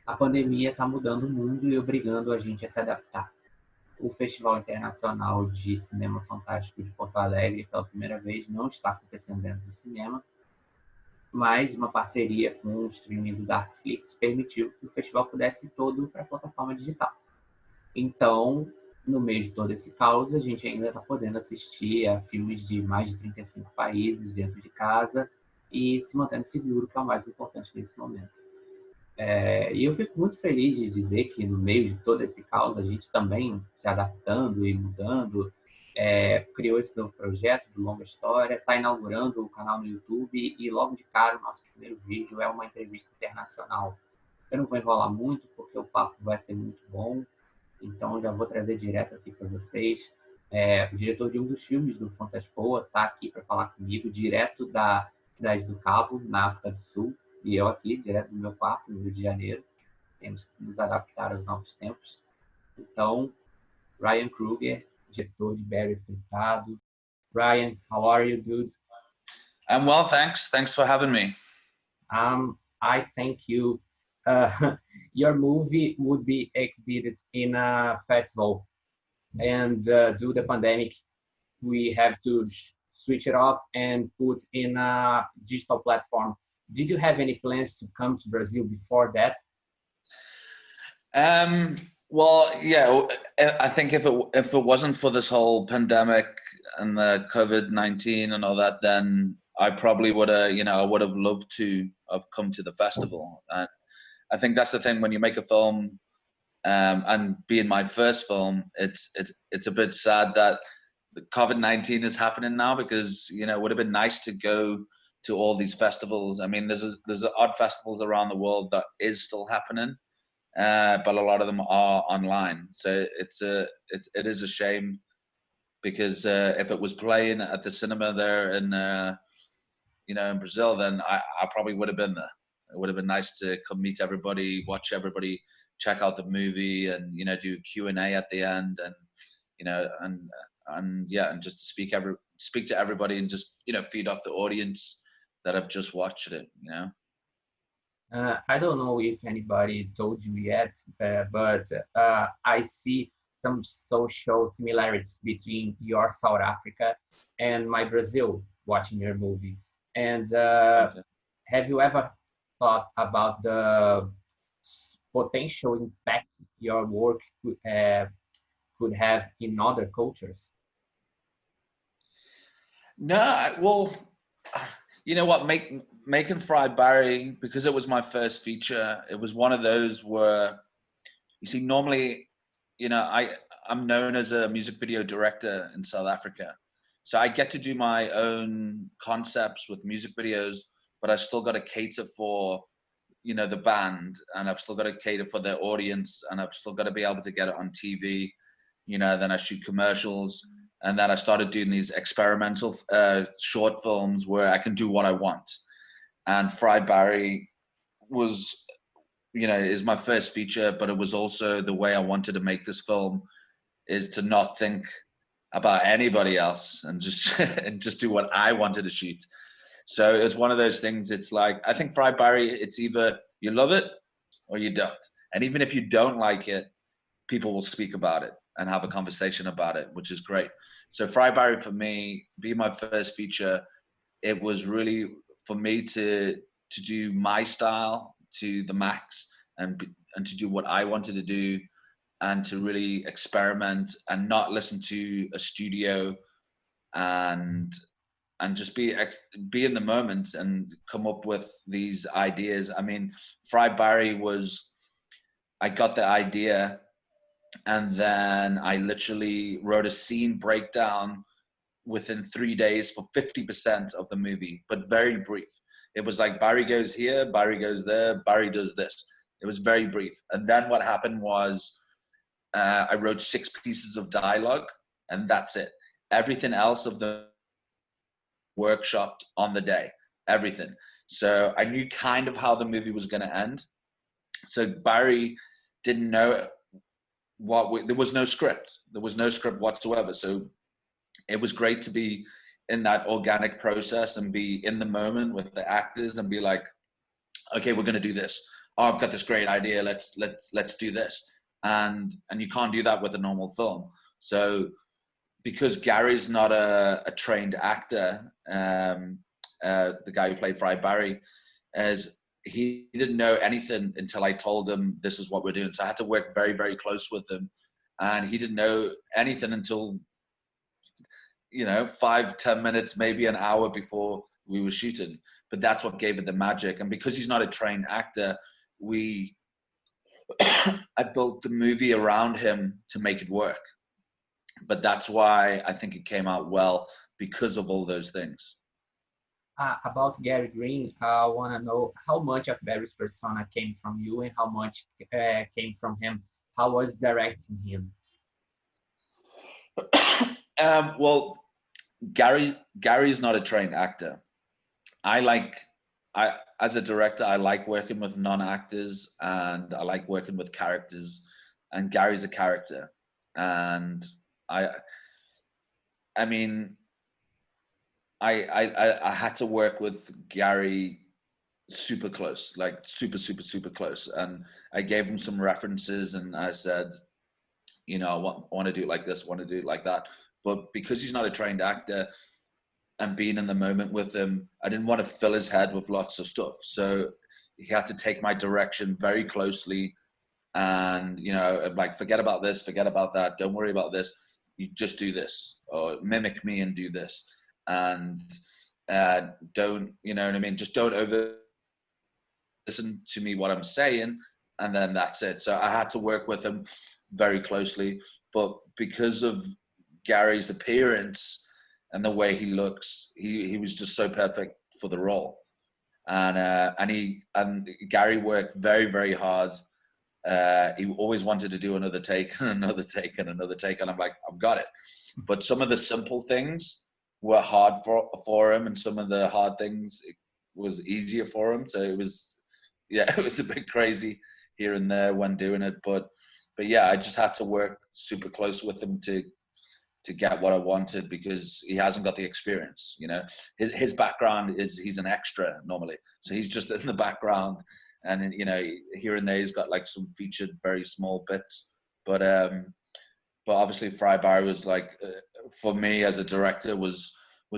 a pandemia está mudando o mundo e obrigando a gente a se adaptar. O Festival Internacional de Cinema Fantástico de Porto Alegre, pela primeira vez, não está acontecendo dentro do cinema, mas uma parceria com o streaming do Darkflix permitiu que o festival pudesse ir todo para a plataforma digital. Então, no meio de todo esse caos, a gente ainda está podendo assistir a filmes de mais de 35 países dentro de casa e se mantendo seguro, que é o mais importante nesse momento. E eu fico muito feliz de dizer que no meio de todo esse caos, a gente também se adaptando e mudando, criou esse novo projeto do Longa História, está inaugurando o canal no YouTube e logo de cara o nosso primeiro vídeo é uma entrevista internacional. Eu não vou enrolar muito porque o papo vai ser muito bom, então já vou trazer direto aqui para vocês. O diretor de um dos filmes do Fantaspoa está aqui para falar comigo, direto da cidade do Cabo, na África do Sul, e eu aqui, direto do meu quarto, no Rio de Janeiro. Temos que nos adaptar aos novos tempos. Então, Ryan Kruger, diretor de Barry Fritado. Ryan, how are you, dude? I'm well, thanks. Thanks for having me. I thank you. Your movie would be exhibited in a festival, and due to the pandemic, we have to switch it off and put in a digital platform. Did you have any plans to come to Brazil before that? Well, yeah, I think if it wasn't for this whole pandemic and the COVID-19 and all that, then I probably would have, I would have loved to have come to the festival. And I think that's the thing when you make a film, and being my first film, it's a bit sad that the COVID-19 is happening now, because it would have been nice to go to all these festivals. I mean, there's odd festivals around the world that is still happening, but a lot of them are online. So it is a shame, because if it was playing at the cinema there in in Brazil, then I probably would have been there. It would have been nice to come meet everybody, watch everybody, check out the movie, and do Q&A at the end, and and just to speak to everybody, and just feed off the audience that have just watched it. I don't know if anybody told you yet, but I see some social similarities between your South Africa and my Brazil watching your movie. And Okay. have you ever thought about the potential impact your work could have in other cultures? No, well, you know what? Making Fried Barry, because it was my first feature, it was one of those where, you see, normally, I'm known as a music video director in South Africa. So I get to do my own concepts with music videos, but I've still got to cater for, the band, and I've still got to cater for their audience, and I've still got to be able to get it on TV. Then I shoot commercials. And then I started doing these experimental short films where I can do what I want. And Fried Barry was, is my first feature, but it was also the way I wanted to make this film, is to not think about anybody else and just and just do what I wanted to shoot. So it's one of those things. It's like, I think Fried Barry, it's either you love it or you don't. And even if you don't like it, people will speak about it and have a conversation about it, which is great. So Fried Barry, for me, being my first feature, it was really for me to do my style to the max, and to do what I wanted to do, and to really experiment and not listen to a studio, and just be in the moment and come up with these ideas. I mean, Fried Barry was, I got the idea, and then I literally wrote a scene breakdown within 3 days for 50% of the movie, but very brief. It was like, Barry goes here, Barry goes there, Barry does this. It was very brief. And then what happened was, I wrote 6 pieces of dialogue, and that's it. Everything else of the workshopped on the day, everything. So I knew kind of how the movie was going to end. So Barry didn't know there was no script. There was no script whatsoever. So it was great to be in that organic process and be in the moment with the actors and be like, okay, we're going to do this. oh, I've got this great idea, let's do this. And you can't do that with a normal film. So because Gary's not a trained actor, the guy who played Fry Barry, as he didn't know anything until I told him this is what we're doing. So I had to work very, very close with him. And he didn't know anything until, 5-10 minutes, maybe an hour before we were shooting. But that's what gave it the magic. And because he's not a trained actor, I built the movie around him to make it work. But that's why I think it came out well, because of all those things. About Gary Green, I want to know how much of Barry's persona came from you and how much came from him. How was directing him? Well, Gary's not a trained actor. As a director, I like working with non-actors, and I like working with characters, and Gary's a character. And I had to work with Gary super close, like super, super, super close. And I gave him some references, and I said, I want to do it like this, want to do it like that. But because he's not a trained actor, and being in the moment with him, I didn't want to fill his head with lots of stuff. So he had to take my direction very closely, and like, forget about this, forget about that, don't worry about this, you just do this, or mimic me and do this, and don't, just don't over listen to me what I'm saying, and then that's it. So I had to work with him very closely. But because of Gary's appearance and the way he looks, he was just so perfect for the role. And Gary worked very, very hard. He always wanted to do another take and another take and another take, and I'm like, I've got it. But some of the simple things were hard for him, and some of the hard things was easier for him. So it was a bit crazy here and there when doing it, but yeah, I just had to work super close with him to get what I wanted, because he hasn't got the experience. His background is he's an extra normally, so he's just in the background, and here and there he's got like some featured very small bits. But obviously Fry Barry was like, for me as a director, was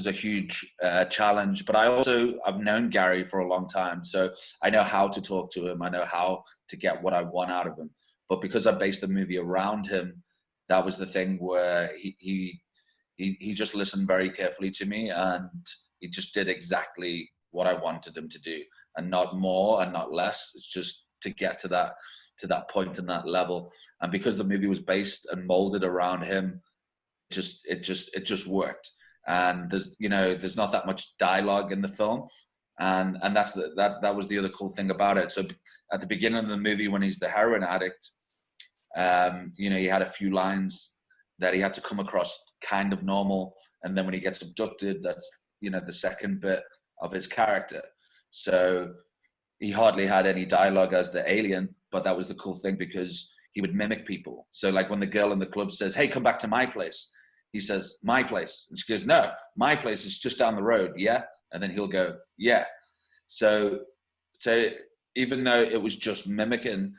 a huge challenge. But I've known Gary for a long time, so I know how to talk to him, I know how to get what I want out of him. But because I based the movie around him, that was the thing where he just listened very carefully to me, and he just did exactly what I wanted him to do, and not more and not less. It's just to get to that point and that level. And because the movie was based and molded around him, it just worked. And there's not that much dialogue in the film, and that was the other cool thing about it. So at the beginning of the movie, when he's the heroin addict, he had a few lines that he had to come across kind of normal, and then when he gets abducted, that's the second bit of his character. So he hardly had any dialogue as the alien, but that was the cool thing, because he would mimic people. So like when the girl in the club says, "Hey, come back to my place," he says, "My place," and she goes, "No, my place is just down the road, yeah?" And then he'll go, "Yeah." So even though it was just mimicking,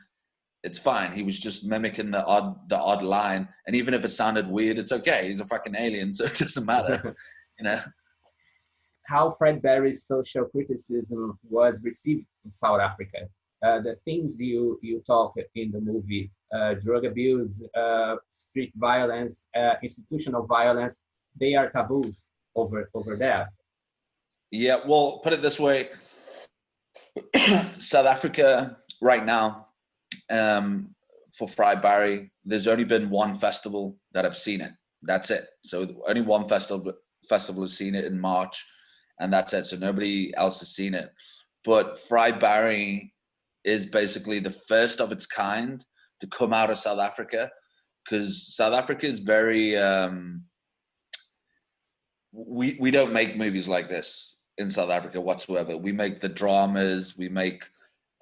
it's fine. He was just mimicking the odd line, and even if it sounded weird, it's okay. He's a fucking alien, so it doesn't matter, How Fred Barry's social criticism was received in South Africa. The themes you talk in the movie, drug abuse, street violence, institutional violence, they are taboos over there. Yeah, well, put it this way. South Africa right now, for Fry Barry, there's only been one festival that I've seen it. That's it. So only one festival has seen it in March, and that's it. So nobody else has seen it. But Fry Barry is basically the first of its kind to come out of South Africa, because South Africa is very we don't make movies like this in South Africa whatsoever. We make the dramas, we make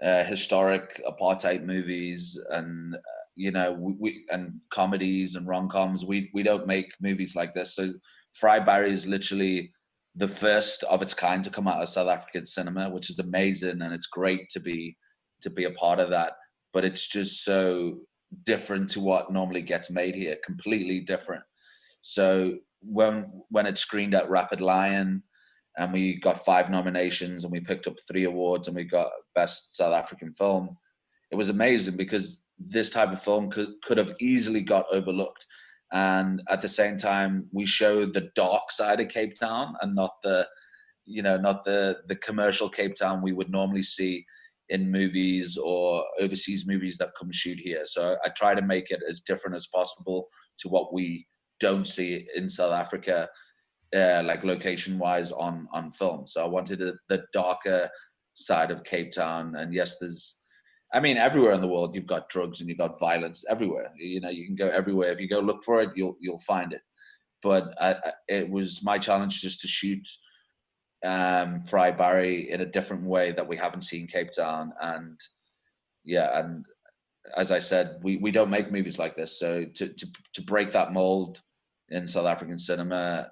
historic apartheid movies, and we and comedies and rom-coms. We don't make movies like this. So Fry Barry is literally the first of its kind to come out of South African cinema, which is amazing, and it's great to be to be a part of that. But it's just so different to what normally gets made here, completely different. So when it screened at Rapid Lion, and we got 5 nominations, and we picked up 3 awards, and we got Best South African Film, it was amazing, because this type of film could have easily got overlooked. And at the same time, we showed the dark side of Cape Town, and not the commercial Cape Town we would normally see in movies or overseas movies that come shoot here. So I try to make it as different as possible to what we don't see in South Africa, like location-wise on film. So I wanted the darker side of Cape Town. And yes, everywhere in the world, you've got drugs and you've got violence everywhere. You can go everywhere. If you go look for it, you'll find it. But it was my challenge just to shoot Fry Barry in a different way that we haven't seen Cape Town. And as I said, we don't make movies like this. So to break that mold in South African cinema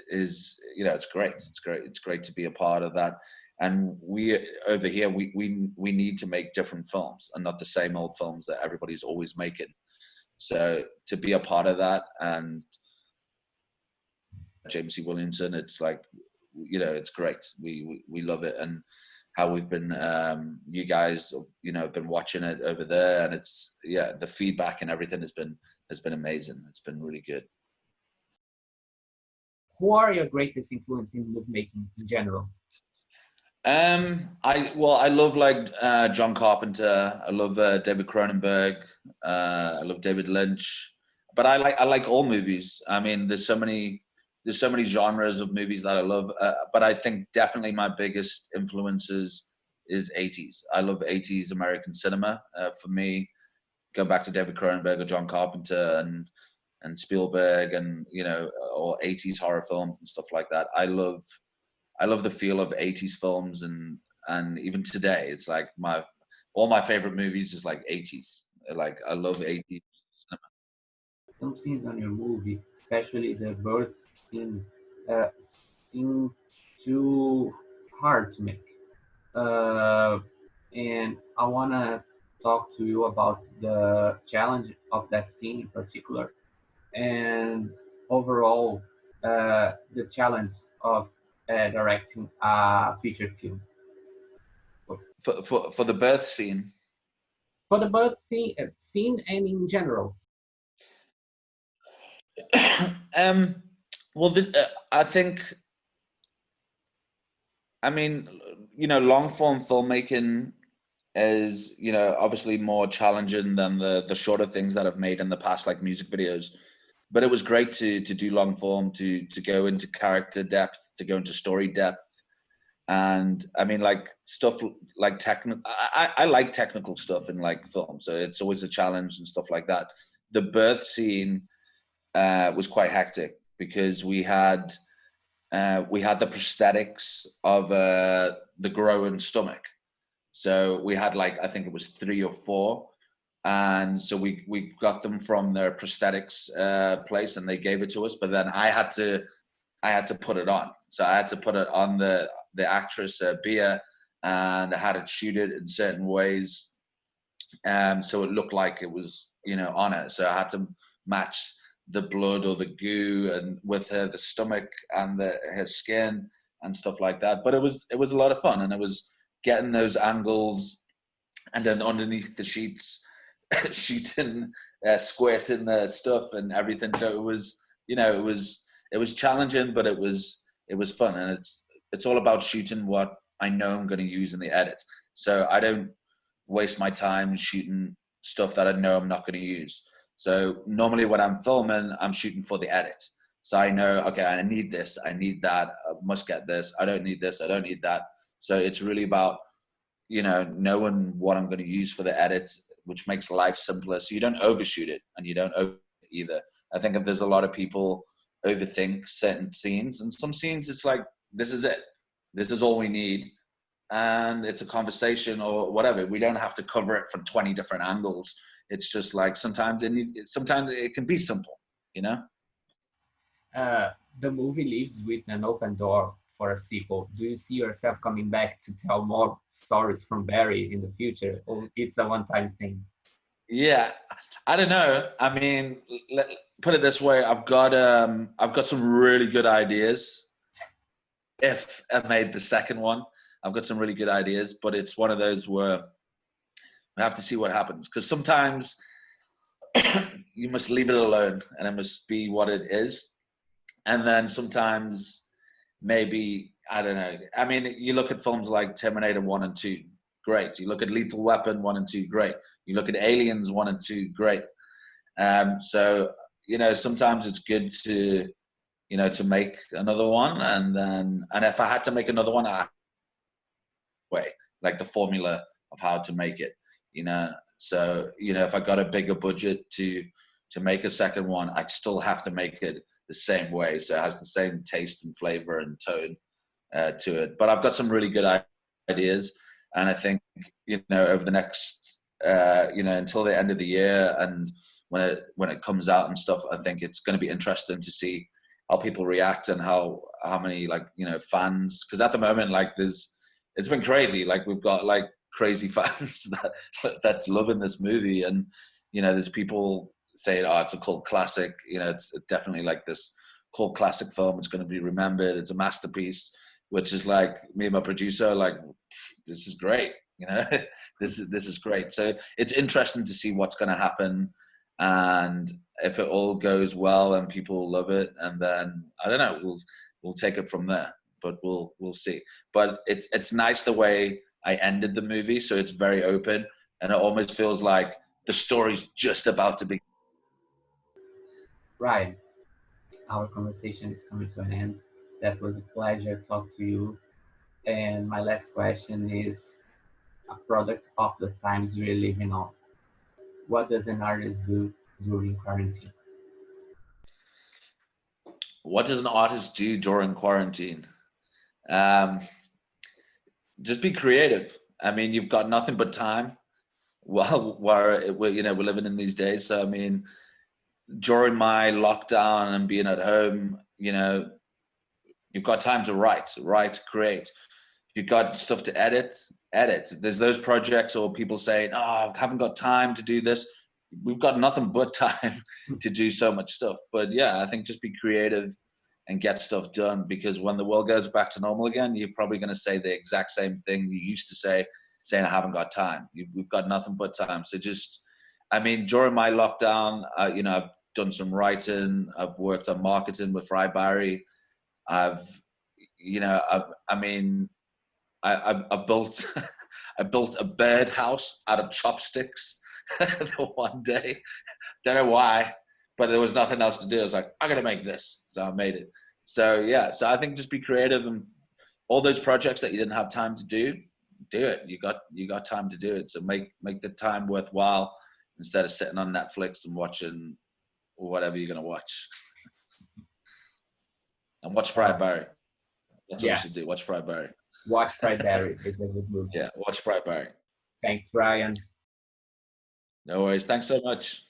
is, it's great. It's great to be a part of that. And we over here, we need to make different films and not the same old films that everybody's always making. So to be a part of that, and James C. Williamson, it's like, it's great. We love it, and how we've been, you guys, been watching it over there, and it's, the feedback and everything has been amazing. It's been really good. Who are your greatest influence in movie making in general? I love John Carpenter. I love David Cronenberg. I love David Lynch. But I like all movies. I mean, there's so many genres of movies that I love. But I think definitely my biggest influences is 80s. I love 80s American cinema. For me, go back to David Cronenberg or John Carpenter and Spielberg, and or 80s horror films and stuff like that. I love the feel of 80s films, and even today, it's like all my favorite movies is like 80s. Like, I love 80s cinema. Some scenes on your movie, especially the birth scene, seem too hard to make. And I want to talk to you about the challenge of that scene in particular, and overall the challenge of directing a feature film. For the birth scene? For the birth scene and in general. I think, long form filmmaking is, obviously more challenging than the shorter things that I've made in the past, like music videos. But it was great to do long form, to go into character depth, to go into story depth. And like stuff like technical, I like technical stuff in like film, so it's always a challenge and stuff like that. The birth scene was quite hectic, because we had the prosthetics of the growing stomach. So we had I think it was 3 or 4. And so we got them from their prosthetics place, and they gave it to us. But then I had to put it on. So I had to put it on the actress Bia, and I had to shoot it in certain ways, so it looked like it was on her. So I had to match the blood or the goo and with her the stomach and her skin and stuff like that. But it was a lot of fun, and it was getting those angles, and then underneath the sheets, shooting, squirting the stuff and everything. So it was, it was challenging, but it was fun. And it's all about shooting what I know I'm going to use in the edit. So I don't waste my time shooting stuff that I know I'm not going to use. So normally when I'm filming, I'm shooting for the edit. So I know, okay, I need this, I need that, I must get this, I don't need this, I don't need that. So it's really about, knowing what I'm going to use for the edits, which makes life simpler. So you don't overshoot it, and you don't over either. I think if there's a lot of people overthink certain scenes, and some scenes it's like, this is it, this is all we need, and it's a conversation or whatever. We don't have to cover it from 20 different angles. It's just like sometimes it can be simple, The movie leaves with an open door for a sequel? Do you see yourself coming back to tell more stories from Barry in the future, or it's a one-time thing? Yeah, I don't know. I mean, put it this way: I've got some really good ideas. If I made the second one, I've got some really good ideas, but it's one of those where we have to see what happens, because sometimes you must leave it alone and it must be what it is, and then sometimes maybe, I don't know. I mean, you look at films like Terminator 1 and 2, great. You look at Lethal Weapon 1 and 2, great. You look at Aliens 1 and 2, great. So, you know, sometimes it's good to, you know, to make another one, and if I had to make another one, like the formula of how to make it, you know. So, you know, if I got a bigger budget to make a second one, I'd still have to make it the same way, so it has the same taste and flavor and tone to it. But I've got some really good ideas, and I think, you know, over the next you know, until the end of the year, and when it comes out and stuff, I think it's going to be interesting to see how people react and how many, like, you know, fans, because at the moment, like, it's been crazy. Like, we've got like crazy fans that's loving this movie, and, you know, there's people saying, oh, it's a cult classic. You know, it's definitely like this cult classic film. It's going to be remembered. It's a masterpiece, which is like, me and my producer, like, this is great. You know, this is great. So it's interesting to see what's going to happen, and if it all goes well and people love it, and then, I don't know, we'll take it from there. But we'll see. But it's nice the way I ended the movie, so it's very open, and it almost feels like the story's just about to be. Right. Our conversation is coming to an end. That was a pleasure to talk to you. And my last question is a product of the times we're living on. What does an artist do during quarantine? What does an artist do during quarantine? Just be creative. I mean, you've got nothing but time. Well, we're you know, we're living in these days. So I mean, during my lockdown and being at home, you know, you've got time to write, create. If you've got stuff to edit. There's those projects, or people saying, oh, I haven't got time to do this. We've got nothing but time to do so much stuff. But yeah, I think just be creative and get stuff done, because when the world goes back to normal again, you're probably going to say the exact same thing you used to say, saying, I haven't got time. We've got nothing but time. So just, I mean, during my lockdown, you know, I've done some writing. I've worked on marketing with Fry Barry. You know, I mean, I built I built a birdhouse out of chopsticks one day. Don't know why, but there was nothing else to do. I was like, I'm gonna make this, so I made it. So yeah, so I think just be creative, and all those projects that you didn't have time to do it. You got time to do it. So make the time worthwhile, instead of sitting on Netflix and watching whatever you're gonna watch. And watch Fry Barry. That's what you should do. Watch Fry Barry. Watch Fry Barry. It's a good movie. Yeah, watch Fry Barry. Thanks, Brian. No worries. Thanks so much.